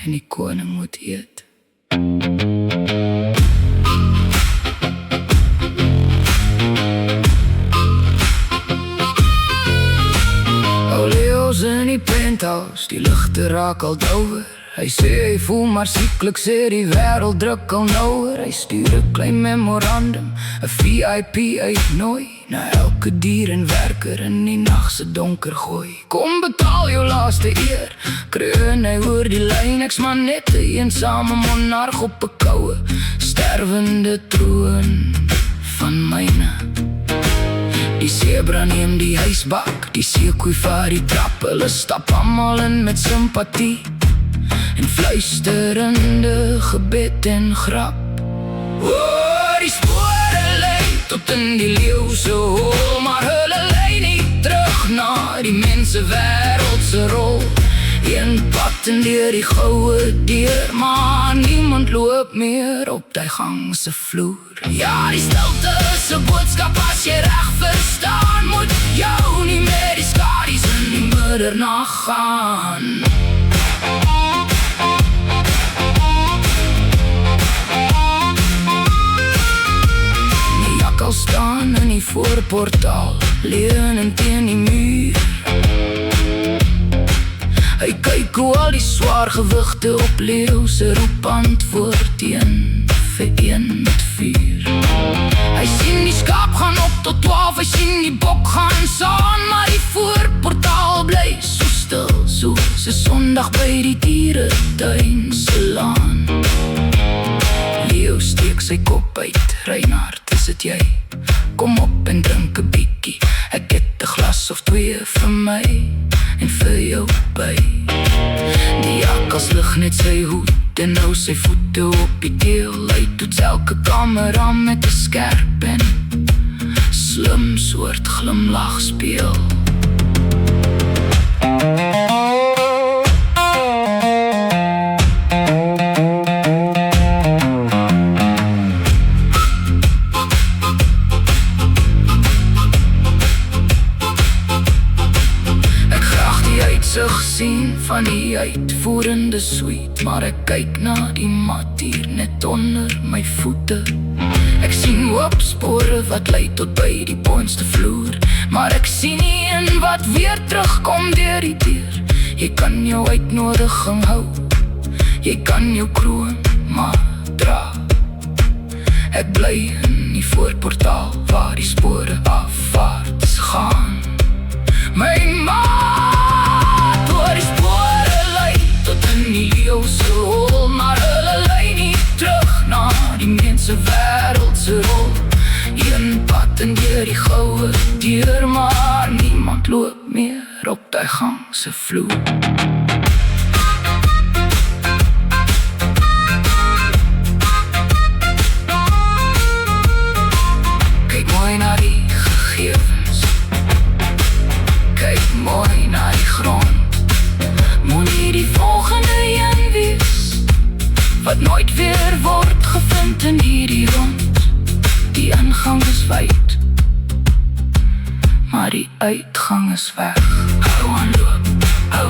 en die koning moet eet. Leo's in die penthouse, die ligte raak al douwer. Hy sê hy voel maar sieklik, sê die wêreld druk al nouwer. Hy stuur 'n klein memorandum, 'n VIP uitnooi na elke dier en werker in die nag se donker gooi. Kom betaal jou laaste eer, kreun hy oor die lyn. Ek's maar net 'n eensame monarg op 'n koue, sterwende troon van myne. Die sebra neem die huisbak, die seekoei vaar die trap. Hulle stap almal in met simpatie en fluisterende gebed en grap. O, die spore lei tot in die leeu se hol, maar hulle lei nie terug na die mense wêreld se rol. Een pad en deur die goue deur, maar niemand loop meer op die gang se vloer. Ja, die stilte is 'n boodskap as jy reg verstaan. Moet jou nie meer die skadu's in die middernag gaan. Die jakkal staan in die voorportaal, leunend teen die muur. Hy kyk hoe al die swaar gewigte op leeu se roep antwoord een vir een met vuur. Hy sien die skaap gaan op tot 12, hy sien die bok gaan saam, maar die voorportaal bly so stil, soos 'n Sondag by die dieretuin se laan. Leeu steek sy kop uit, Reinhard, is dit jy? Kom op en drink 'n bietjie, ek het 'n glas of twee vir my en vir jou by. Die jakkals lig net sy hoed en nou sy voete op die deel. Hy toets elke kamera met 'n skerp en slim soort glimlach speel. Sien van die uitvoerende suite, maar ek kyk na die mat hier net onder my voete. Ek sien hoopspore wat lei tot by die boonste vloer, maar ek sien nie een wat weer terugkom deur die deur. Jy kan jou uitnodiging hou, jy kan jou kroon maar dra. Ek bly in die voorportaal waar die spore afwaarts gaan. My maat, waar die spore lei tot in die leeu se hol, maar hulle lei nie terug na die mense wêreld se rol. Een pad en deur die goue deur, maar niemand loop meer op die gang se vloer. Kyk mooi na die gegevens, kyk mooi na die grond. Moenie die volgende een wees wat nooit weer word gevind in hierdie rond. Die ingang is wyd, maar die uitgang is weg. Hou aan loop, hou